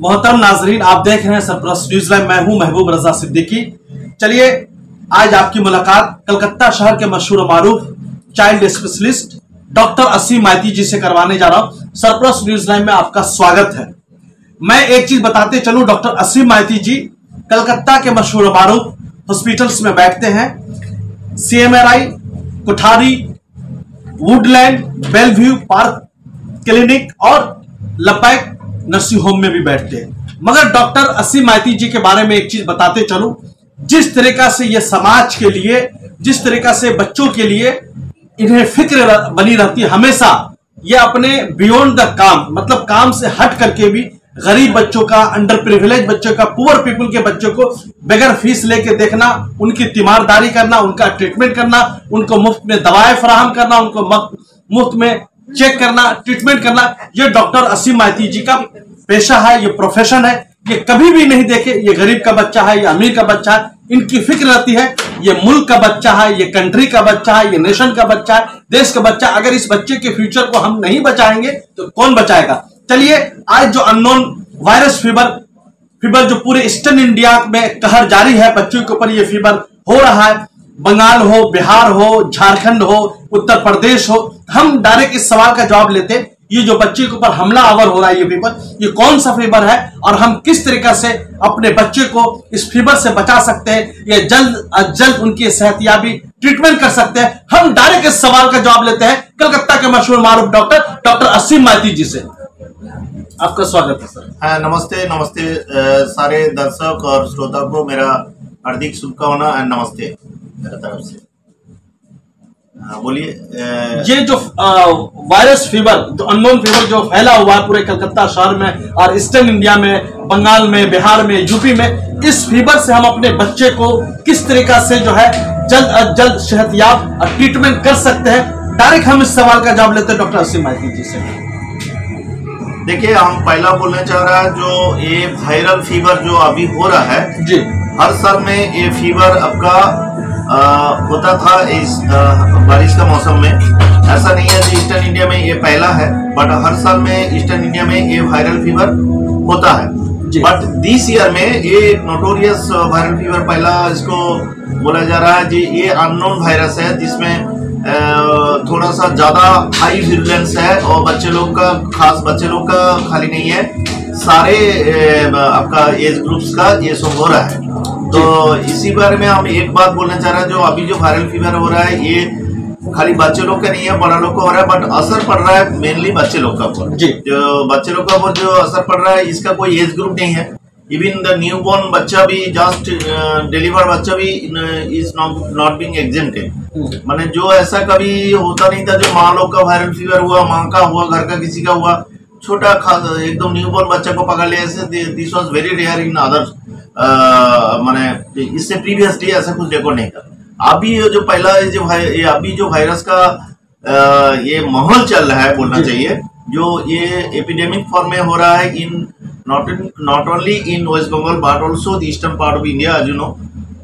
मोहतरम नाजरीन, आप देख रहे हैं सरप्लस न्यूज लाइव। मैं हूं महबूब रजा सिद्दीकी। चलिए आज आपकी मुलाकात कलकत्ता शहर के मशहूर और मारूफ चाइल्ड स्पेशलिस्ट डॉक्टर असीम माइती जी से करवाने जा रहा हूं। सरप्लस न्यूज लाइव में आपका स्वागत है। मैं एक चीज बताते चलूं, डॉक्टर असीम माइती जी कलकत्ता के मशहूर और मारूफ हॉस्पिटल्स में बैठते हैं। CMRI, Kothari, Woodland, Belvieu park clinic और लपैक नर्सिंग होम में भी बैठते हैं। मगर डॉक्टर असीम माइती जी के बारे में एक चीज बताते चलूं, जिस तरीका से ये समाज के लिए, जिस तरीका से बच्चों के लिए इन्हें फिक्र बनी रहती है हमेशा, ये अपने बियॉन्ड द काम, मतलब काम से हट करके भी गरीब बच्चों का, अंडर प्रिविलेज बच्चों का, पुअर पीपल के बच्चों को बगैर फीस लेके देखना, उनकी तीमारदारी करना, उनका ट्रीटमेंट करना, उनको मुफ्त में दवाएं फराहम करना, उनको मुफ्त में चेक करना, ट्रीटमेंट करना, ये डॉक्टर असीम माइती जी का पेशा है, ये प्रोफेशन है। ये कभी भी नहीं देखे ये गरीब का बच्चा है या अमीर का बच्चा है, इनकी फिक्र रहती है ये मुल्क का बच्चा है, ये कंट्री का बच्चा है, ये नेशन का बच्चा है, देश का बच्चा। अगर इस बच्चे के फ्यूचर को हम नहीं बचाएंगे तो कौन बचाएगा। चलिए आज जो अननोन वायरस फीवर जो पूरे ईस्टर्न इंडिया में कहर जारी है, बच्चों के ऊपर ये फीवर हो रहा है, बंगाल हो, बिहार हो, झारखंड हो, उत्तर प्रदेश हो, हम डायरेक्ट इस सवाल का जवाब लेते हैं। ये जो बच्चे के ऊपर हमला आवर हो रहा है, ये फीवर, ये कौन सा फीवर है और हम किस तरीका से अपने बच्चे को इस फीवर से बचा सकते हैं, ये जल्द अज जल्द उनकी सेहतयाबी ट्रीटमेंट कर सकते हैं। हम डायरेक्ट इस सवाल का जवाब लेते हैं कलकत्ता के मशहूर मारूफ डॉक्टर असीम माइती जी से। आपका स्वागत है सर। नमस्ते सारे दर्शक और श्रोता को मेरा हार्दिक शुभकामना एंड नमस्ते मेरे तरफ से। बोलिए। ये जो वायरस फीवर, जो अननोन फीवर जो फैला हुआ है पूरे कलकत्ता शहर में और ईस्टर्न इंडिया में, बंगाल में, बिहार में, यूपी में, इस फीवर से हम अपने बच्चे को किस तरीका से जो है जल्द अज जल्द सेहतयाब और ट्रीटमेंट कर सकते हैं, डायरेक्ट हम इस सवाल का जवाब लेते हैं डॉक्टर असीम माइती जी से। देखिए, हम पहला बोलना चाह रहा है जो ये वायरल फीवर जो अभी हो रहा है जी, हर साल में ये फीवर आपका होता था इस बारिश का मौसम में। ऐसा नहीं है कि ईस्टर्न इंडिया में ये पहला है, बट हर साल में ईस्टर्न इंडिया में ये वायरल फीवर होता है। बट दिस ईयर में ये नोटोरियस वायरल फीवर पहला इसको बोला जा रहा है जी। ये अननोन वायरस है जिसमें थोड़ा सा ज्यादा हाई विरुलेंस है और बच्चे लोग का, खास बच्चे लोग का खाली नहीं है, सारे आपका एज ग्रुप्स का ये सब हो रहा है। तो इसी बारे में हम एक बात बोलना चाह रहे हैं, जो अभी जो वायरल फीवर हो रहा है ये खाली बच्चे लोग का नहीं है, बड़ा लोग को हो रहा है, बट असर पड़ रहा है मेनली बच्चे लोग का ऊपर। जो बच्चे लोग का ऊपर जो असर पड़ रहा है, इसका कोई एज ग्रुप नहीं है। इवन द न्यूबॉर्न बच्चा भी, जस्ट डिलीवर बच्चा भी इज नॉट बीइंग एग्जेम्प्टेड। माने जो ऐसा कभी होता नहीं था, जो माँ लोग का वायरल फीवर हुआ, माँ का हुआ, घर का किसी का हुआ, छोटा एकदम न्यूबॉर्न बच्चा को पकड़ लिया, ऐसे this was very rare in other, माने इससे प्रीवियसली ऐसा कुछ रिकॉर्ड नहीं था। अभी जो पहला ये अभी जो वायरस का ये माहौल चल रहा है बोलना चाहिए, जो ये एपिडेमिक फॉर्म में हो रहा है in not only in West Bengal but also the eastern part of India. You know,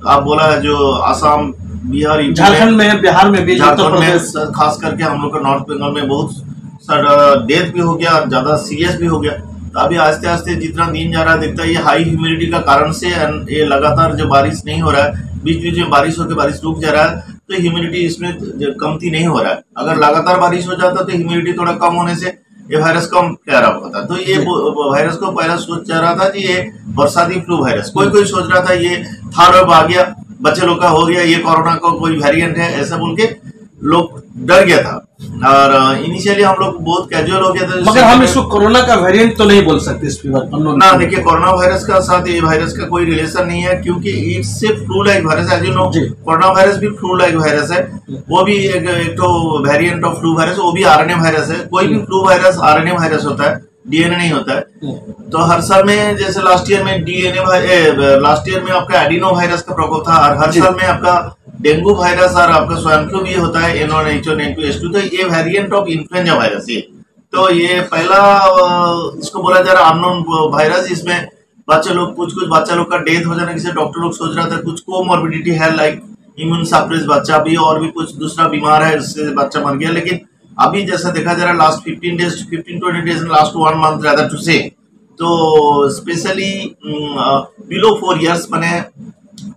आप बोला है जो असम, बिहार, झारखंड में, बिहार में भी, झारखंड में खास करके हम लोग का नॉर्थ बंगाल में बहुत सारा डेथ भी हो गया, ज्यादा सीरियस भी हो गया। तो अभी आस्ते आस्ते जितना दिन जा रहा है, दिखता है ये हाई ह्यूमिडिटी का कारण से, ये लगातार जो बारिश नहीं हो रहा है, बीच बीच में बारिश होकर बारिश रुक जा रहा है, तो ह्यूमिडिटी इसमें कमती नहीं हो रहा है। अगर लगातार बारिश हो जाता तो ह्यूमिडिटी थोड़ा कम होने से ये वायरस कम प्यारा होता। तो ये वायरस को पहला सोच जा रहा था कि ये बरसाती फ्लू वायरस, कोई सोच रहा था ये थर्ड वेव आ गया, बच्चे लोग का हो गया, ये कोरोना का कोई वेरिएंट है, ऐसा बोल के लोग डर गया था। और इनिशियली हम लोग बहुत कैजुअल हो गया था। मगर हम इसको कोरोना का वेरिएंट तो नहीं बोल सकते इस फीवर ना। देखिए, कोरोना वायरस का साथ ये वायरस का कोई रिलेशन नहीं है, क्योंकि इससे फ्लू लाइक वायरस है। नो, कोरोना वायरस भी फ्लू लाइक वायरस है, वो भी एक तो वेरिएंट ऑफ फ्लू वायरस, वो भी आरएनए वायरस है। कोई भी फ्लू वायरस आरएनए वायरस होता है, डीएनए नहीं होता है। तो हर साल में, जैसे लास्ट ईयर में लास्ट ईयर में आपका एडिनो वायरस का प्रकोप था, और हर साल में आपका डेंगू वायरस और आपका स्वाइन फ्लू भी होता है, N1H1 N2H2। तो ये वेरिएंट ऑफ इन्फ्लुएंजा वायरस ये, तो ये पहला इसको बोला जा रहा है अननोन वायरस। इसमें बच्चे लोग, कुछ बच्चा लोग का डेथ हो जाने से डॉक्टर लोग सोच रहा था कुछ कोमॉर्बिडिटी है, लाइक इम्यून सप्रेस बच्चा भी, और भी कुछ दूसरा बीमार है जिससे बच्चा मर गया। लेकिन अभी जैसा देखा जा रहा है last 15-20 days, last 1 month rather to say, तो स्पेशली बिलो 4 इयर्स मैंने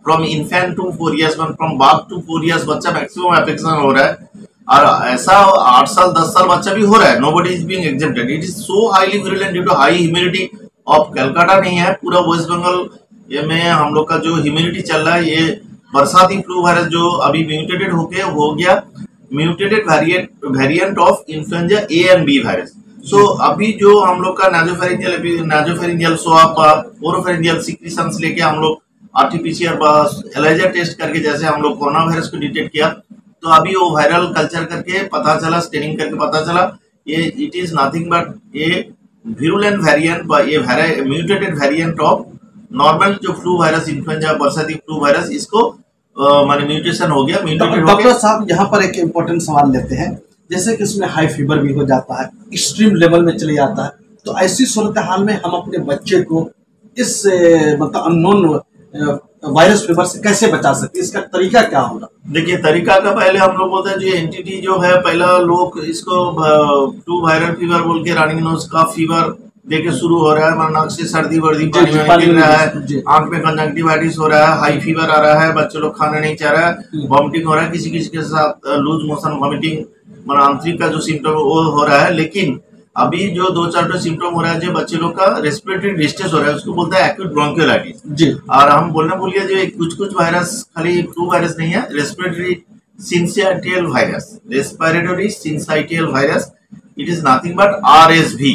from infant to 4 years from birth to 4 years बच्चा मैक्सिमम एफेक्शन हो रहा है, और ऐसा 8 साल 10 साल बच्चा भी हो रहा है। Nobody is being exempted. It is so highly virulent due to high humidity of Calcutta नहीं है, पूरा वेस्ट बंगाल में हम लोग का जो ह्यूमिडिटी चल रहा है, ये बरसाती फ्लू वायरस जो अभी म्यूटेटेड होके हो गया, mutated variant of influenza A and B virus. So अभी जो हम लोग का नाजोफेरिंजियल स्वाब, ओरोफेरिंजियल सिक्रीशंस लेके हम लोग आरटीपीसीआर एलाइजा टेस्ट करके जैसे हम लोग कोरोना वायरस को डिटेक्ट किया, तो अभी वो वायरल कल्चर करके पता चला, स्टेनिंग करके पता चला ये it is nothing but A virulent variant, ये म्यूटेटेड वेरिएंट ऑफ नॉर्मल जो फ्लू वायरस इन्फ्लुएंजा बरसाती फ्लू वायरस, इसको माने म्यूटेशन हो गया। डॉक्टर साहब यहाँ पर एक इम्पोर्टेंट सवाल लेते हैं, जैसे कि इसमें हाई फीवर भी हो जाता है, एक्सट्रीम लेवल में चले जाता है, तो ऐसी सूरत हाल में हम अपने बच्चे को इस मतलब अननोन वायरस फीवर से कैसे बचा सकते हैं, इसका तरीका क्या होगा? देखिए, तरीका का पहले हम लोग बोलते हैं जो एंटिटी जो है, पहला लोग इसको फ्लू वायरल फीवर बोल के रनिंग नोज का फीवर देके शुरू हो रहा है, नाक से सर्दी वर्दी पानी में गिर रहा है, आंख में कंजंक्टिवाइटिस हो रहा है, हाई फीवर आ रहा है, बच्चे लोग खाना नहीं चाह रहा है, वॉमिटिंग हो रहा है, किसी किसी के साथ लूज मोशन वॉमिटिंग आंतरिक का जो सिम्टम वो हो रहा है। लेकिन अभी जो 2-4 सिम्टम हो रहा है, जो बच्चे लोग का रेस्पिरेटरी डिस्ट्रेस हो रहा है, उसको बोलते हैं एक्यूट ब्रोंकियोलाइटिस जी। और हम बोलने भूल गए, जो कुछ वायरस खाली फ्लू वायरस नहीं है, respiratory syncytial virus, it is nothing but RSV,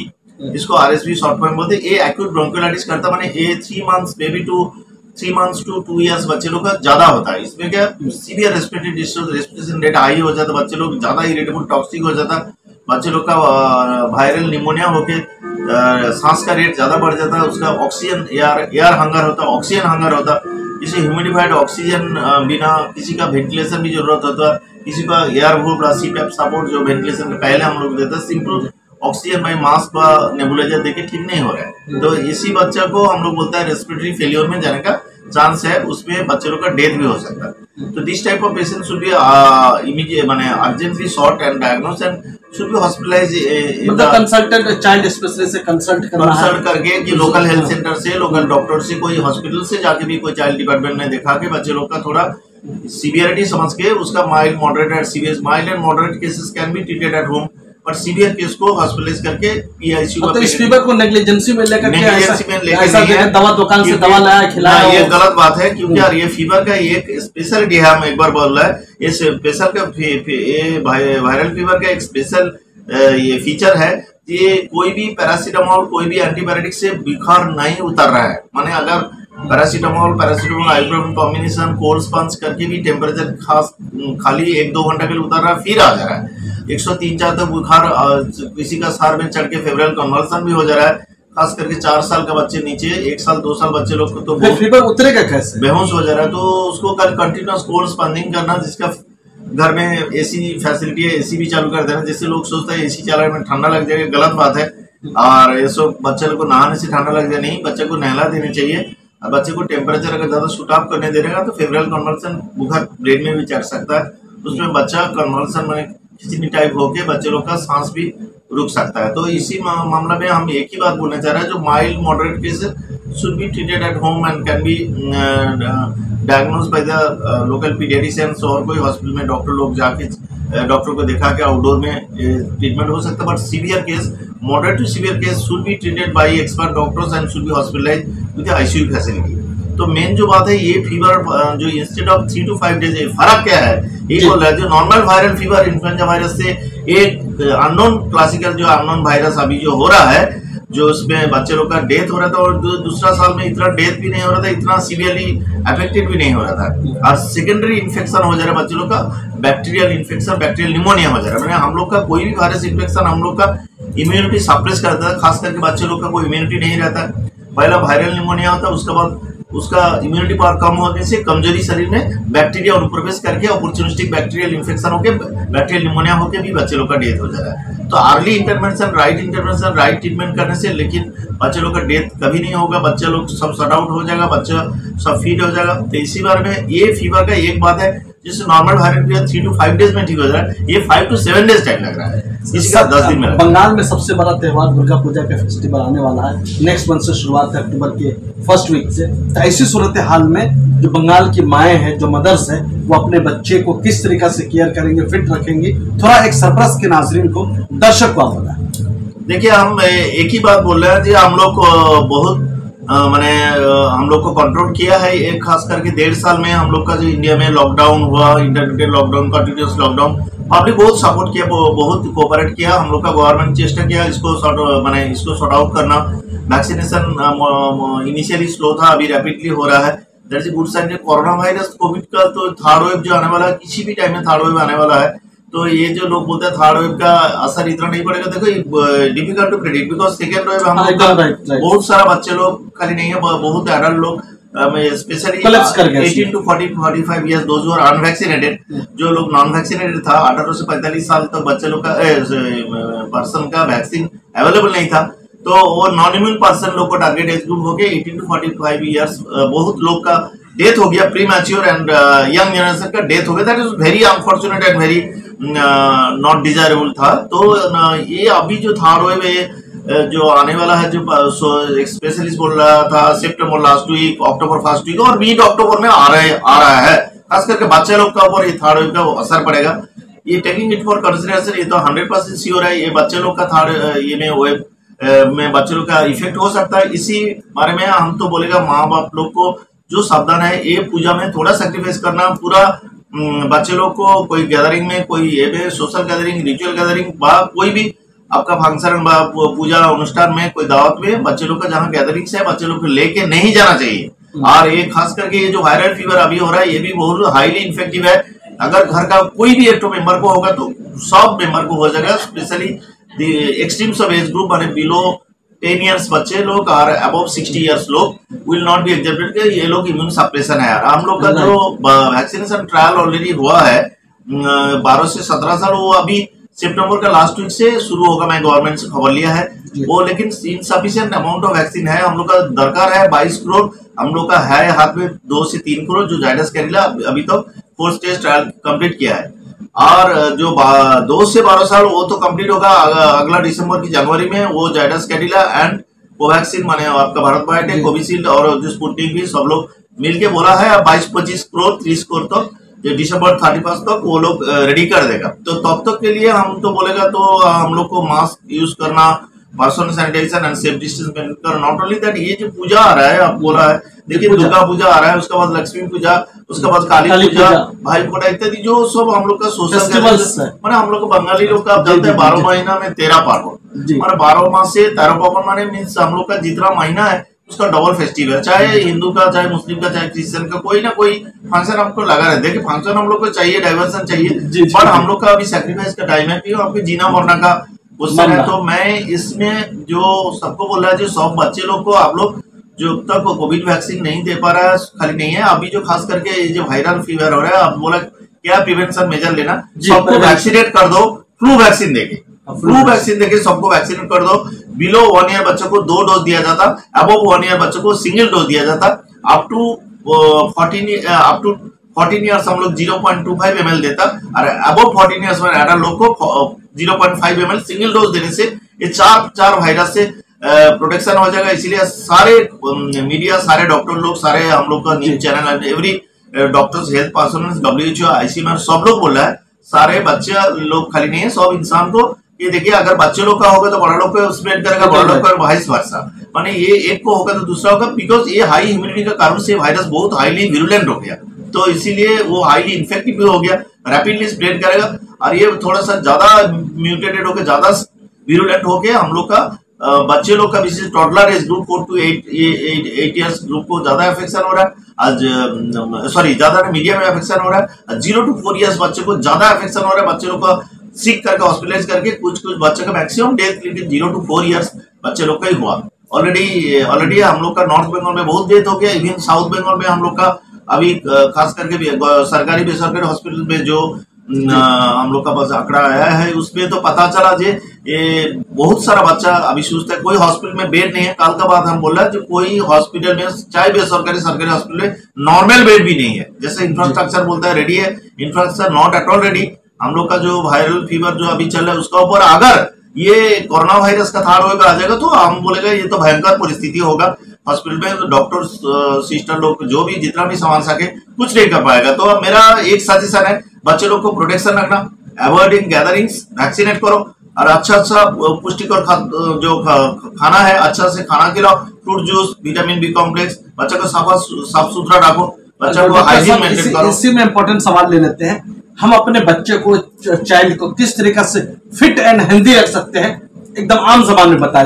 इसको RSV शॉर्ट फॉर्म बोलते हैं। ये एक्यूट ब्रोंकियोलाइटिस करता माने ये 3 months baby to 3 months to 2 years बच्चे लोग का ज्यादा होता है। इसमें क्या severe respiratory distress, respiration rate high हो जाता, बच्चे लोग ज्यादा इरिटेबल टॉक्सिक हो जाता, बच्चे लोग का वायरल निमोनिया होके सांस का रेट ज्यादा बढ़ जाता है, उसका ऑक्सीजन एयर हंगर होता, ऑक्सीजन हंगर होता, इसे ह्यूमिडिफाइड ऑक्सीजन बिना किसी का वेंटिलेशन भी जरूरत होता है, किसी का एयर वोल्व सीपैप सपोर्ट जो वेंटिलेशन के पहले हम लोग देते हैं, सिंपल ऑक्सीजन बाई मास्क व नेबुलाइजर देके ठीक नहीं हो रहा है, तो इसी बच्चा को हम लोग बोलते हैं रेस्पिरेटरी फेलियर में जाने का चांस है, उसमें बच्चे लोग का डेथ भी हो सकता है। तो this type of patient should be immediate माने urgently sort and diagnose and should be hospitalize, मतलब कंसल्टेंट चाइल्ड स्पेशलिस्ट से कंसल्ट करके कि लोकल हेल्थ सेंटर से, लोकल डॉक्टर से, कोई हॉस्पिटल से जाके भी कोई चाइल्ड डिपार्टमेंट में दिखा के बच्चे लोग का थोड़ा सीवियरिटी समझ के उसका mild moderate and severe, mild and moderate cases can be treated at home, और सीवियर केस को हॉस्पिटलाइज करके पीआईसीयू तो इस फीवर को नेग्लिजेंसी में लेकर के ऐसा दवा दुकान से दवा लाया खिलाया, ये गलत बात है, क्योंकि यार ये फीवर का एक स्पेशलिटी है, हम एक बार बोल रहा है, ये स्पेशल का ये वायरल फीवर का एक स्पेशल ये फीचर है, ये कोई भी पैरासीटामोल, कोई भी एंटीबायोटिक से बुखार नहीं उतर रहा है। माने अगर paracetamol ibuprofen combination cold sponge करके भी टेम्परेचर खाली 1-2 घंटा के लिए उतर रहा है, फिर आ जा रहा है 103-4 तक बुखार, किसी का सर में चढ़ के फेब्रिल कन्वर्सन भी हो जा रहा है, खास करके 4 साल का बच्चे नीचे, 1 साल 2 साल बच्चे लोग को तो फीवर उतरेगा कैसे, बेहोश हो जा रहा है। तो उसको कल कंटिन्यूस कोल्ड स्पंजिंग करना, जिसका घर में एसी फैसिलिटी है, एसी भी चालू कर देना, जिससे लोग सोचते हैं एसी चलाने में ठंडा लग जाएगा, गलत बात है। और ये सब बच्चे लोग को नहाने से ठंडा लग जाए नहीं, बच्चे को नहला देनी चाहिए, और बच्चे को टेम्परेचर अगर ज्यादा शूट ऑफ करने दे रहेगा तो फेब्रिल कन्वर्सन बुखार ब्रेन में भी चढ़ सकता है, उसमें बच्चा कन्वर्सन में किसी टाइप होके बच्चे लोग का सांस भी रुक सकता है। तो इसी मामला में हम एक ही बात बोलना चाह रहे हैं, जो mild moderate cases should be treated at home and can be diagnose by the local paediatricians, और कोई हॉस्पिटल में डॉक्टर लोग जाके डॉक्टर को दिखा के आउटडोर में ट्रीटमेंट हो सकता है। But severe case, moderate to severe case should be treated by expert doctors and should be hospitalise with ICU facility. तो मेन जो बात है, ये फीवर जो इंस्टेड ऑफ 3 to 5 डेज, फर्क क्या है ये बोल रहा है, जो normal viral fever influenza virus से एक अननोन क्लासिकल जो अननोन वायरस अभी जो हो रहा है, जो उसमें बच्चे लोग का डेथ हो रहा था, और दूसरा साल में इतना डेथ भी नहीं हो रहा था, इतना सीवियरली अफेक्टेड भी नहीं हो रहा था, और सेकेंडरी इन्फेक्शन हो जा रहा है बच्चे लोग का, बैक्टीरियल इन्फेक्शन, बैक्टीरियल निमोनिया हो जा रहा है। मैंने हम लोग का कोई भी वायरस इन्फेक्शन हम लोग का इम्यूनिटी सप्रेस करता है, खास करके बच्चे लोग का कोई इम्यूनिटी नहीं रहता है, पहला वायरल निमोनिया होता है, उसके बाद उसका इम्यूनिटी पावर कम होने से कमजोरी शरीर में बैक्टीरिया अनुप्रवेश करके अपॉर्चुनिस्टिक बैक्टीरियल इन्फेक्शन होकर बैक्टीरियल निमोनिया होकर भी बच्चे लोग का डेथ हो जा रहा है। तो अर्ली इंटरवेंशन, राइट ट्रीटमेंट करने से लेकिन बच्चे लोग का डेथ कभी नहीं होगा, बच्चे लोग सब शट आउट हो जाएगा, बच्चा सब फीड हो जाएगा। तो इसी बार में ये फीवर का एक बात है, जिससे normal viral fever 3 to 5 days में ठीक हो जा रहा है, ये 5 to 7 डेज टाइम लग रहा है। इसी का 10 दिन में बंगाल में सबसे बड़ा त्योहार दुर्गा पूजा का फेस्टिवल आने वाला है, नेक्स्ट मंथ से शुरुआत है, अक्टूबर के फर्स्ट वीक से। तो ऐसी सूरत हाल में जो बंगाल की माएँ हैं, जो मदर्स हैं, वो अपने बच्चे को किस तरीके से केयर करेंगे, फिट रखेंगी, थोड़ा एक सरप्राइज के नाजरीन को, दर्शक को आप बताएं। देखिए, हम एक ही बात बोल रहे हैं जी, हम लोग बहुत मैंने हम लोग को कंट्रोल किया है। एक खास करके 1.5 साल में हम लोग का जो इंडिया में लॉकडाउन हुआ, intermediate lockdown, continuous lockdown, public बहुत सपोर्ट किया, बहुत कोऑपरेट किया। हम लोग का गवर्नमेंट चेष्टा किया इसको सॉर्ट आउट करना। वैक्सीनेशन इनिशियली स्लो था, अभी रैपिडली हो रहा है। That is good sign. Corona virus covid का तो थर्ड वेव जो आने वाला है, किसी भी टाइम में थर्ड वेव आने वाला है, तो ये जो लोग बोलते हैं थर्ड वेव का असर इतना नहीं पड़ेगा, देखो difficult to predict, because second wave हम लोग का बहुत सारा बच्चे लोग खाली नहीं है, बहुत एडल्ट लोग specially 18 to 45 years, those who are unvaccinated, जो लोग नॉन वैक्सीनेटेड था, 18 से 45 साल तक बच्चे लोग का पर्सन का वैक्सीन अवेलेबल नहीं था, तो वो नॉन इम्यून पर्सन लोग को टारगेट एज ग्रुप हो गया। 18 to 45 ईयर्स बहुत लोग का डेथ हो गया, pre mature and young generation का डेथ हो गया। That is very unfortunate and very not desirable था। तो ये अभी जो थर्ड वेव है जो आने वाला है, जो स्पेशलिस्ट बोल रहा था सितंबर लास्ट वीक, अक्टूबर फर्स्ट वीक और मिड अक्टूबर में आ रहा है, खास करके बच्चे लोग का ऊपर ये थर्ड वेव का असर पड़ेगा। ये टेकिंग इट फॉर कंसिडरेशन, ये तो 100% श्योर है, ये बच्चे लोग का थर्ड ये में वेव में बच्चे लोग का इफेक्ट हो सकता है। इसी बारे में हम तो बोलेगा माँ बाप लोग को जो सावधान है, ये पूजा में थोड़ा सैक्रिफाइस करना, पूरा बच्चे लोग को कोई गैदरिंग में, कोई ये सोशल गैदरिंग, रिचुअल गैदरिंग, कोई भी आपका फंक्शन पूजा अनुष्ठान में, कोई दावत में बच्चे लोग का जहाँ गैदरिंग्स है, बच्चे लोग को लेके नहीं जाना चाहिए। और ये खास करके ये जो वायरल फीवर अभी हो रहा है, ये भी बहुत हाईली इन्फेक्टिव है। अगर घर का कोई भी एक मेंबर को होगा तो सब मेंबर को हो जाएगा, specially extremes of age group, माने बिलो 10 इयर्स बच्चे लोग और अबव 60 इयर्स लोग विल नॉट बी एग्जेप्टेड के ये लोग इम्यून सप्रेशन है। यार हम लोग का जो वैक्सीनेशन ट्रायल ऑलरेडी हुआ है 12 से 17 साल, वो अभी सितंबर का लास्ट वीक से शुरू होगा, मैं गवर्नमेंट से खबर लिया है वो, लेकिन इनसफिशिएंट अमाउंट ऑफ वैक्सीन है। हम लोग का दरकार है 22 करोड़, हम लोग का है हाथ में 2 से 3 करोड़, जो जायडस कैडिला अभी तक 4 स्टेज ट्रायल कंप्लीट किया है। और जो 2 से 12 साल वो तो कंप्लीट होगा अगला दिसंबर की जनवरी में, वो जायडस कैडिला एंड कोवैक्सीन माने आपका भारत बायोटेक, कोविशील्ड और जो स्पुतनिक भी सब लोग मिलके बोला है 22-25 करोड़ 30 करोड़ तक जो दिसंबर 31 तक वो लोग रेडी कर देगा। तो तब तक के लिए हम तो बोलेगा तो हम लोग को मास्क यूज करना, personal sanitisation and safe distance maintain करना। नॉट ओनली दैट, ये जो पूजा आ रहा है आप बोला है, देखिए दुर्गा पूजा आ रहा है, उसके बाद लक्ष्मी पूजा, उसके बाद काली पूजा, भाई फोटा इत्यादि जो सब हम लोग का सोशल माने हम लोग को बंगाली लोग का आप जानते हैं 12 महीना में 13 पार्वण, माने 12 माह से 13 पार्वण, माने मीन्स हम लोग का जितना महीना है उसका डबल फेस्टिवल है, चाहे हिंदू का, चाहे मुस्लिम का, चाहे क्रिश्चियन का, कोई ना कोई फंक्शन हमको लगा रहता है। देखिए फंक्शन हम लोग को चाहिए, डाइवर्सन चाहिए, पर हम लोग का अभी सैक्रिफाइस का टाइम है, क्यों आपके जीना मरना का क्वेश्चन है। तो मैं इसमें जो सबको बोल रहा है, जो सब बच्चे लोग को आप लोग जो तक कोविड वैक्सीन नहीं दे पा रहा है, खाली नहीं है, अभी जो खास करके ये जो वायरल फीवर हो रहा है, आप बोला क्या प्रिवेंशन मेजर लेना, सबको वैक्सीनेट कर दो, फ्लू वैक्सीन देके, फ्लू वैक्सीन देके सबको वैक्सीनेट कर दो। बिलो 1 ईयर बच्चों को 2 डोज दिया जाता, अबव 1 ईयर बच्चों को सिंगल डोज दिया जाता, अप टू 14 ईयर्स हम लोग 0.25 ml देता, और अबव 14 ईयर्स में एडल्ट लोग को 0.5 ml सिंगल डोज देने से ये चार वायरस से प्रोटेक्शन हो जाएगा। इसीलिए सारे मीडिया, सारे डॉक्टर लोग, सारे हम लोग का news channel, every doctors, health personnel, WHO, ICMR सब लोग बोल रहा है, सारे बच्चे लोग खाली नहीं है, सब इंसान को ये देखिए, अगर बच्चे लोग का होगा तो बड़ा लोग को स्प्रेड करेगा, बड़ा लोग का वाइस वर्सा, माने ये एक को होगा तो दूसरा होगा, बिकॉज ये हाई इम्यूनिटी का कारण से वायरस बहुत हाईली विरुलेंट हो गया, तो इसीलिए वो हाईली इन्फेक्टिव भी हो गया, रैपिडली स्प्रेड करेगा, और ये थोड़ा सा ज्यादा म्यूटेटेड होकर ज्यादा विरुलेंट होके हम लोग का बच्चे लोग का विशेष toddler age group 4 to 8 years group को ज्यादा अफेक्शन हो रहा है, आज सॉरी ज्यादा मीडियम में अफेक्शन हो रहा है, 0 to 4 इयर्स बच्चे को ज्यादा अफेक्शन हो रहा है, बच्चे लोग का सिक करके हॉस्पिटलाइज करके कुछ बच्चों का मैक्सिमम डेथ, लेकिन 0 to 4 इयर्स बच्चे लोग का ही हुआ। ऑलरेडी हम लोग का नॉर्थ बंगाल में बहुत डेथ हो गया, इवन साउथ बंगाल में हम लोग का अभी खास करके सरकारी बेसरकारी हॉस्पिटल में जो हम लोग का पास आंकड़ा आया है, उसमें तो पता चला जे ये बहुत सारा बच्चा अभी सोचता है, कोई हॉस्पिटल में बेड नहीं है, कल का बात हम बोल रहे हैं, जो कोई हॉस्पिटल में चाहे बेसरकारी सरकारी हॉस्पिटल में नॉर्मल बेड भी नहीं है, जैसे इंफ्रास्ट्रक्चर बोलता है रेडी है, infrastructure not at all ready, हम लोग का जो वायरल फीवर जो अभी चल रहा है उसका ऊपर अगर ये कोरोना वायरस का थर्ड वेव आ जाएगा तो हम बोलेगा ये तो भयंकर परिस्थिति होगा। हॉस्पिटल में डॉक्टर सिस्टर लोग जो भी जितना भी सामान सके कुछ नहीं कर पाएगा। तो अब मेरा एक सजेशन है, बच्चे लोग को प्रोटेक्शन रखना, अवॉइडिंग गैदरिंग्स, वैक्सीनेट करो और अच्छा पुष्टिकर जो खाना है अच्छा से खाना खिलाओ, fruit juice, vitamin B complex, बच्चे को साफ सुथरा रखो, बच्चों को हाइजीन मेंटेन करो। इसी में इंपॉर्टेंट सवाल ले लेते हैं, हम अपने बच्चे को, चाइल्ड को किस तरीके से फिट एंड हेल्दी रख सकते हैं, एकदम आम जबान में बताए।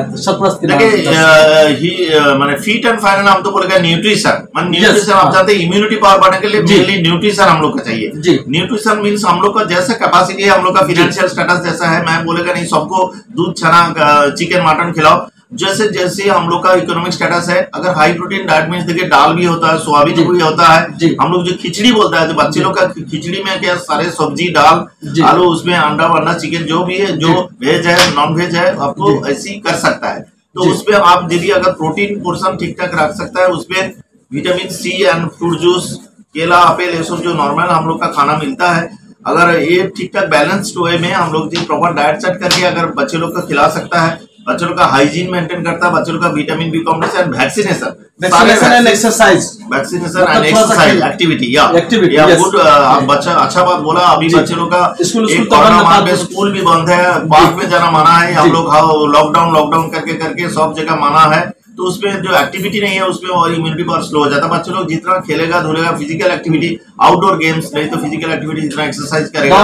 देखिए मैंने फिट एंड फाइन हम तो बोलेगा न्यूट्रिशन, न्यूट्रिशन आप जानते हैं इम्यूनिटी पावर बढ़ने के लिए मेनली न्यूट्रिशन हम लोग का चाहिए। न्यूट्रिशन मीन्स हम लोग का जैसा कैपेसिटी है, हम लोग का फिनेंशियल स्टेटस जैसा है, मैं बोलेगा नहीं सबको दूध, चना, चिकन, मटन खिलाओ, जैसे जैसे हम लोग का इकोनॉमिक स्टेटस है। अगर हाई प्रोटीन डाइट मीन्स देखिए दाल भी होता है, सोयाबीन भी होता है, हम लोग जो खिचड़ी बोलता है, तो बच्चे लोग का खिचड़ी में क्या सारे सब्जी, दाल, आलू, उसमें अंडा वंडा, चिकन जो भी है, जो वेज है नॉन वेज है, आपको ऐसे ही कर सकता है। तो उसमें आप दीदी अगर प्रोटीन पोर्शन ठीक ठाक रख सकता है, उसमें vitamin C and fruit juice, केला, अपेल, ये सब जो नॉर्मल हम लोग का खाना मिलता है, अगर ये ठीक ठाक बैलेंस्ड वे में हम लोग प्रॉपर डाइट सेट करके अगर बच्चे लोग को खिला सकता है, बच्चों का हाइजीन मेंटेन करता है, बच्चों का vitamin B complex and vaccination and exercise, activity, या गुड। आप बच्चा अच्छा बात बोला। अभी बच्चे लोग का स्कूल भी बंद है, पार्क में जाना मना है, हम लोग लॉकडाउन करके सब जगह मना है, तो उसमें जो एक्टिविटी नहीं है उसमें और इम्यूनिटी पावर स्लो हो जाता है। बच्चे लोग जितना खेलेगा धूलेगा, फिजिकल एक्टिविटी, आउटडोर गेम्स नहीं तो फिजिकल एक्टिविटी जितना एक्सरसाइज करेगा,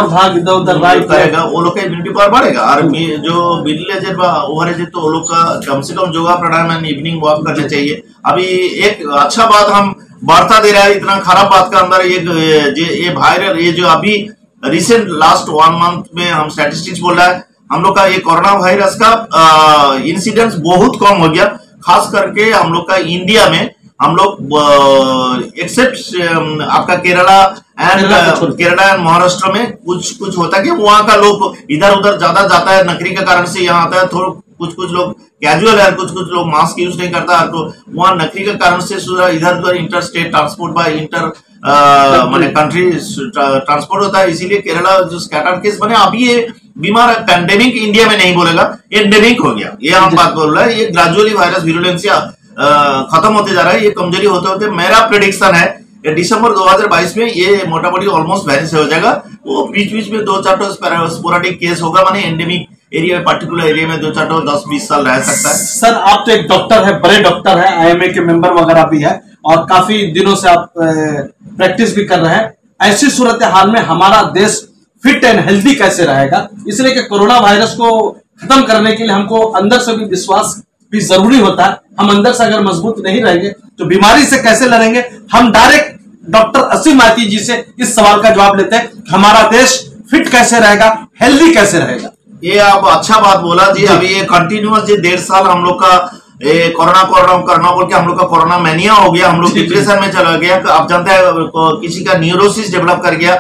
करेगा, वो लोग का इम्यूनिटी पावर बढ़ेगा। और जो मिडिल एज ओवर एज तो वो लोग का कम से कम योगा प्राणायाम एंड इवनिंग वॉक करना चाहिए। अभी एक अच्छा बात हम वार्ता दे रहा है, इतना खराब बात का अंदर ये वायरल, ये जो अभी रिसेंट लास्ट 1 मंथ में हम स्टैटिस्टिक्स बोल रहा है, हम लोग का ये कोरोना वायरस का इंसिडेंस बहुत कम हो गया। खास करके हम लोग का इंडिया में हम लोग एक्सेप्ट आपका केरला एंड महाराष्ट्र में कुछ होता है कि वहां का लोग इधर उधर ज्यादा जाता है, नौकरी के कारण से यहाँ आता है, थोड़ा कुछ लोग कैजुअल है, कुछ लोग मास्क यूज नहीं करता, तो वहाँ नौकरी के कारण से इधर उधर inter state transport bye inter माने कंट्री ट्रांसपोर्ट होता है, इसीलिए केरला जो स्कैटर्ड केस बने। अभी ये बीमार है, पैंडेमिक इंडिया में नहीं बोलेगा, एंडेमिक हो गया, ये हम बात बोल रहे हैं। ये ग्रेजुअली वायरस विरुलेंसिया खत्म होते जा रहा है, ये कमजोरी होते होते मेरा प्रेडिक्शन है दिसंबर 2022 में ये मोटामोटी ऑलमोस्ट वैनिश हो जाएगा। वो बीच में 2-4 स्पोरेडिक केस होगा, माने एंडेमिक एरिया, पर्टिकुलर एरिया में 2-4 10-20 साल रह सकता है। सर आप तो एक डॉक्टर है, बड़े डॉक्टर है, IMA के मेंबर वगैरह भी है और काफी दिनों से आप प्रैक्टिस भी कर रहे हैं। ऐसी सूरत हाल में हमारा देश फिट एंड हेल्दी कैसे रहेगा, इसलिए कि कोरोना वायरस को खत्म करने के लिए हमको अंदर से भी विश्वास भी जरूरी होता है। हम अंदर से अगर मजबूत नहीं रहेंगे तो बीमारी से कैसे लड़ेंगे। हम डायरेक्ट डॉक्टर असीम माइती जी से इस सवाल का जवाब लेते हैं, हमारा देश फिट कैसे रहेगा, हेल्दी कैसे रहेगा। ये आप अच्छा बात बोला जी। अभी ये कंटिन्यूअस 1.5 साल हम लोग का कोरोना बोल के हम लोग का कोरोना मैनिया हो गया, हम लोग डिप्रेशन में चला गया। आप जानते हैं किसी का न्यूरोसिस डेवलप कर गया,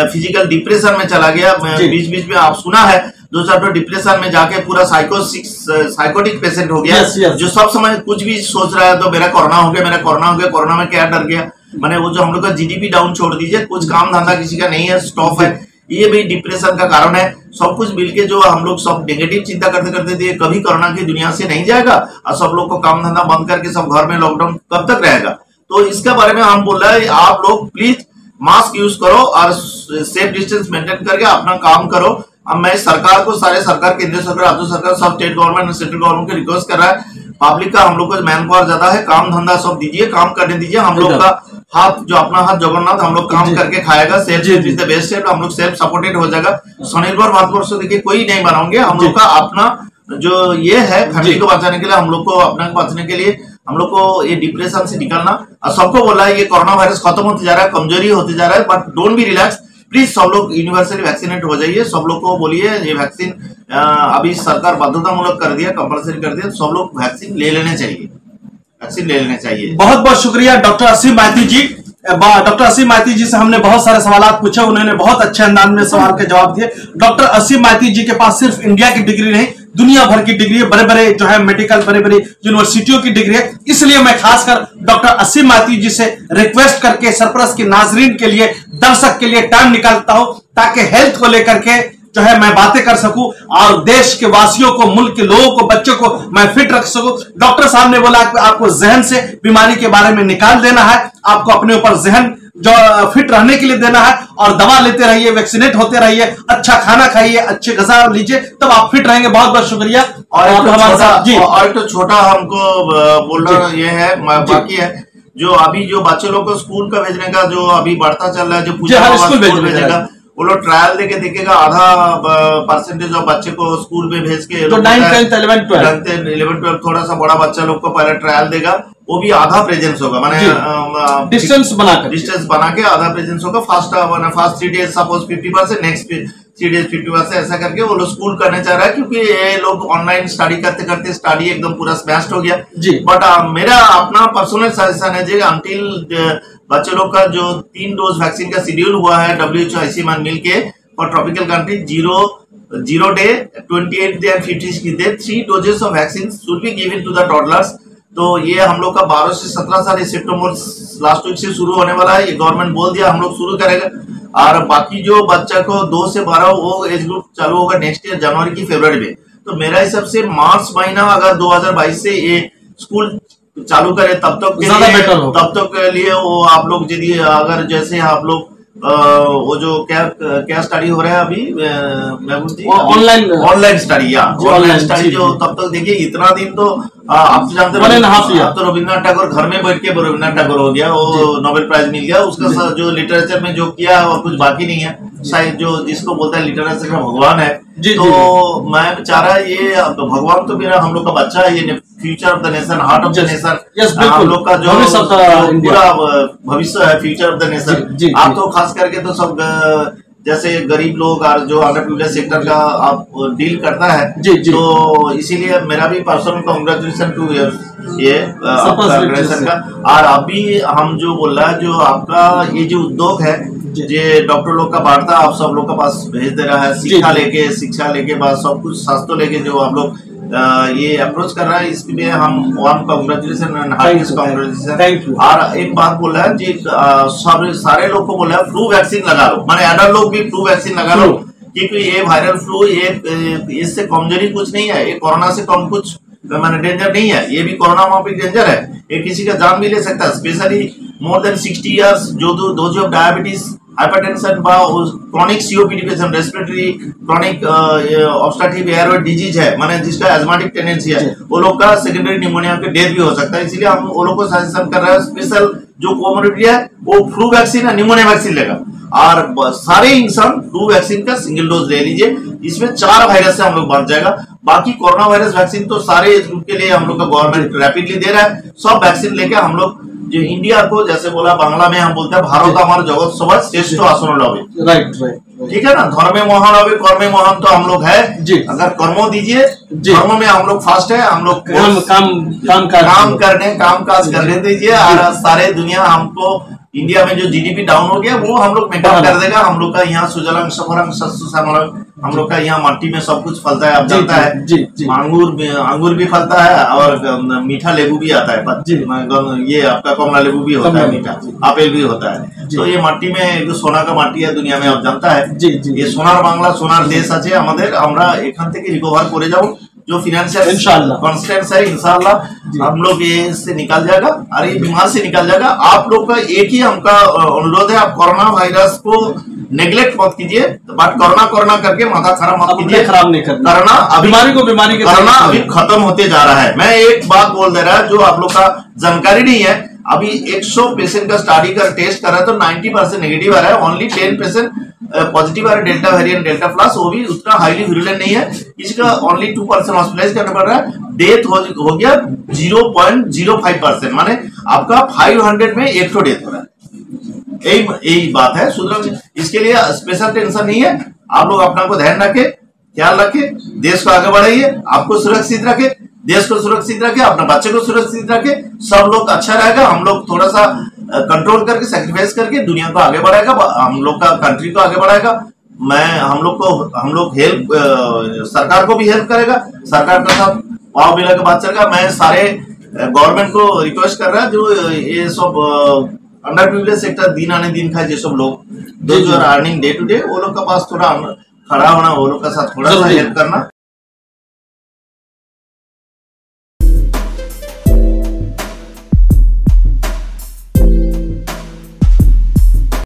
फिजिकल डिप्रेशन में चला गया। बीच में आप सुना है 2-4 डिप्रेशन में जाके पूरा साइकोटिक पेशेंट हो गया, जो सब समय कुछ भी सोच रहा है तो मेरा कोरोना हो गया, कोरोना में क्या डर गया। मैंने वो जो हम लोग का GDP डाउन छोड़ दीजिए, कुछ काम धंधा किसी का नहीं है, स्टॉप है, ये भी डिप्रेशन का कारण है। सब कुछ मिलके जो हम लोग सब नेगेटिव चिंता करते थे, कभी कोरोना की दुनिया से नहीं जाएगा और सब लोग को काम धंधा बंद करके सब घर में लॉकडाउन कब तक रहेगा। तो इसके बारे में हम बोल रहे हैं, आप लोग प्लीज मास्क यूज करो और सेफ डिस्टेंस मेंटेन करके अपना काम करो। अब मैं सरकार को, सारे सरकार, केंद्र सरकार, राज्य सरकार, सब स्टेट गवर्नमेंट, सेंट्रल गवर्नमेंट को रिक्वेस्ट कर रहा है, पब्लिक का हम लोग को मैन पावर ज्यादा है, काम धंधा सब दीजिए, काम करने दीजिए। हम लोग का हाथ जो अपना हाथ जगन्नाथ, हम लोग काम करके खाएगा, self is the best self, हम लोग सेल्फ सपोर्टेड हो जाएगा। स्वनिर्भर भारतवर्ष देखिए कोई नहीं बनाओगे, हम लोग का अपना जो ये है फैमिली को बचाने के लिए, हम लोग को अपना बचने के लिए, हम लोग को ये डिप्रेशन से निकलना। और सबको बोला है ये कोरोना वायरस खत्म होते जा रहा है, कमजोरी होते जा रहा है, but don't be relax please. सब लोग यूनिवर्सली वैक्सीनेट हो जाइए, सब लोग को बोलिए ये वैक्सीन अभी सरकार बाध्यतामूलक कर दिया, कंपलसरी कर दिया, सब लोग वैक्सीन ले लेने चाहिए, वैक्सीन ले लेने चाहिए। बहुत बहुत शुक्रिया डॉक्टर असीम माइती जी। डॉक्टर असीम माइती जी से हमने बहुत सारे सवाल पूछे, उन्होंने बहुत अच्छे अंदाज में सवाल के जवाब दिए। डॉक्टर असीम माइती जी के पास सिर्फ इंडिया की डिग्री नहीं, दुनिया भर की डिग्री है, बड़े बड़े जो है मेडिकल बड़े बड़े यूनिवर्सिटियों की डिग्री है। इसलिए मैं खासकर डॉक्टर असीम माइती जी से रिक्वेस्ट करके सरपरस्त के नाजरीन के लिए, दर्शक के लिए टाइम निकालता हूं ताकि हेल्थ को लेकर के जो है मैं बातें कर सकूं और देश के वासियों को, मुल्क के लोगों को, बच्चों को मैं फिट रख सकूं। डॉक्टर साहब ने बोला कि आपको जहन से बीमारी के बारे में निकाल देना है, आपको अपने ऊपर जहन जो फिट रहने के लिए देना है, और दवा लेते रहिए, वैक्सीनेट होते रहिए, अच्छा खाना खाइए, अच्छे गज़ा लीजिए, तब आप फिट रहेंगे। बहुत बहुत शुक्रिया। और हमारे साथ जी और तो छोटा हमको बोलना ये है, बाकी है जो अभी जो बच्चे लोग को स्कूल का भेजने का जो अभी बढ़ता चल रहा है, जो पूजा स्कूल भेजेगा, वो लोग ट्रायल देके देखेगा, आधा परसेंटेज ऑफ बच्चे को स्कूल में भेज के 9th 10th 11th 12 थोड़ा सा बड़ा बच्चा लोग को पहले ट्रायल देगा, वो भी आधा प्रेजेंस होगा, माने डिस्टेंस बना के आधा प्रेजेंस होगा। First 3 days suppose 50%, next 3 days 50%, ऐसा करके वो लोग स्कूल करने चाह रहा है, क्योंकि ये लोग ऑनलाइन स्टडी करते करते स्टडी एकदम पूरा स्मैश्ड हो गया जी। बट मेरा अपना पर्सनल सजेशन है जी, अंटिल बच्चे लोग का जो 3 डोज वैक्सीन का शेड्यूल हुआ है WHO ICMR मिल के for tropical country, 0 day, 28 day and 50 day, 3 doses of vaccine should be given to the toddlers. तो ये हम लोग का 12 से 17 साल सितंबर लास्ट वीक से शुरू होने वाला है, ये गवर्नमेंट बोल दिया, हम लोग शुरू करेंगे। और बाकी जो बच्चा को 2 से 12 वो एज ग्रुप चालू होगा नेक्स्ट ईयर जनवरी की फरवरी में। तो मेरा हिसाब से मार्च महीना अगर 2022 से ये स्कूल चालू करे तब तक के लिए वो आप लोग यदि अगर जैसे आप लोग वो जो क्या स्टडी हो रहा है अभी ऑनलाइन स्टडी जो तब तक देखिए इतना दिन तो आप तो जानते हैं, अब तो रविन्द्रनाथ टैगोर घर में बैठ के रविन्द्रनाथ टैगोर हो गया, वो नोबेल प्राइज मिल गया उसका, जो लिटरेचर में जो किया और कुछ बाकी नहीं है, शायद जो जिसको बोलता है लिटरेचर का भगवान है। तो मैं चाह रहा ये भगवान तो मेरा हम लोग का बच्चा है, ये future of the nation, heart of the nation, हम लोग का जो पूरा भविष्य है, फ्यूचर ऑफ द नेशन। आप तो खास करके तो सब जैसे गरीब लोग और जो अंडर सेक्टर का आप डील करता है जी। तो इसीलिए मेरा भी पर्सनल कांग्रेचुलेशन टू ये ऑर्गेनाइजेशन का। और अभी हम जो बोल रहा है जो आपका ये जो उद्योग है, ये डॉक्टर लोग का वार्ता आप सब लोग के पास भेज दे रहा है, शिक्षा लेके बाद सब कुछ स्वास्थ्य लेके जो आप लोग ये अप्रोच कर रहा है, इसमें हम one congratulation and heartiest congratulation. और एक बात बोल रहा है जी, सारे लोग को बोल रहा है फ्लू वैक्सीन लगा लो, माने एडल्ट लोग भी फ्लू वैक्सीन लगा लो, क्योंकि ये वायरल फ्लू ये इससे कमजोरी कुछ नहीं है, ये कोरोना से कम कुछ माने डेंजर नहीं है, ये भी कोरोना में डेंजर है, ये किसी का जान भी ले सकता है, स्पेशली मोर देन 60 इयर्स जो डायबिटीज, हाइपरटेंशन बा chronic COPD patient, respiratory chronic obstructive airway disease है, माने जिसका एस्माटिक टेंडेंसी है, वो लोग का सेकेंडरी निमोनिया के डेथ भी हो सकता है। इसलिए हम वो लोग को सजेशन कर रहे हैं, स्पेशल जो कोमोडिटी है वो फ्लू वैक्सीन है, निमोनिया वैक्सीन लेगा, और सारे इंसान फ्लू वैक्सीन का सिंगल डोज ले लीजिए, इसमें 4 वायरस से हम लोग बच जाएगा। बाकी कोरोना वायरस वैक्सीन तो सारे एज ग्रुप के लिए हम लोग का गवर्नमेंट रैपिडली दे रहा है, सब वैक्सीन लेके हम लोग जो इंडिया को, जैसे बोला बांग्ला में हम बोलते हैं भारत हमारा जगत सभा श्रेष्ठ आसन लवे, राइट, ठीक है ना, धर्मे महान लवे, कर्मे महान, तो हम लोग है जी। अगर कर्मो दीजिए, धर्म में हम लोग फास्ट है, हम लोग काम काज करने दीजिए, और सारे दुनिया हमको इंडिया में जो जीडीपी डाउन हो गया वो हम लोग मेकअप कर देगा। हम लोग का यहाँ सुजलांग सफरंग हम लोग का यहाँ मट्टी में सब कुछ फलता है, आप जानता है जी, जी। अंगूर भी फलता है और मीठा लेबू भी आता है, ये आपका कमला लेबू भी होता है, मीठा आपेल भी होता है। तो ये मट्टी में जो सोना का मट्टी है दुनिया में, आप जानता है ये सोनार बांग्ला सोनार देश আছে আমাদের, আমরা এখান থেকে রিকভার করে যাব, जो फिनेंशियल कॉन्स्टेंस है इंशाल्लाह हम लोग ये इससे निकल जाएगा और ये बीमार से निकल जाएगा। आप लोग का एक ही हमका अनुरोध है, आप कोरोना वायरस को नेग्लेक्ट मत कीजिए, बट कोरोना करके माथा खराब मत कीजिए, खराब नहीं करना, बीमारी कोरोना अभी खत्म होते जा रहा है। मैं एक बात बोल दे रहा है जो आप लोग का जानकारी नहीं है, अभी 100 पेशेंट का स्टडी का टेस्ट कर रहा है तो 90% नेगेटिव आ रहा है, ओनली 10% पॉजिटिव आ रहा है, डेल्टा वेरिएंट डेल्टा प्लस, वो भी उतना हाईली विरुलेंट नहीं है, इसका ओनली 2% हॉस्पिटलाइज करना पड़ रहा है, डेथ हो गया 0.05%, माने आपका 500 में 1 तो डेथ हो रहा है, यही बात है। सुधर इसके लिए स्पेशल टेंशन नहीं है, आप लोग अपना को ध्यान रखे, ख्याल रखे, देश को आगे बढ़ाइए, आपको सुरक्षित रखे, देश को सुरक्षित रखे, अपने बच्चे को सुरक्षित रखे, सब लोग अच्छा रहेगा। हम लोग थोड़ा सा कंट्रोल करके सैक्रिफाइस करके दुनिया को आगे बढ़ाएगा, हम लोग का कंट्री को आगे बढ़ाएगा, हम लोग हेल्प, सरकार को भी हेल्प करेगा, सरकार के साथ पाव मिला के बात चलेगा। मैं सारे गवर्नमेंट को रिक्वेस्ट कर रहा है, जो ये सब अंडर प्रिविलेज सेक्टर दिन आने दिन खाए, जो सब लोग जो अर्निंग डे टू डे, वो लोग का पास थोड़ा खड़ा होना, वो लोग का साथ थोड़ा सा हेल्प करना।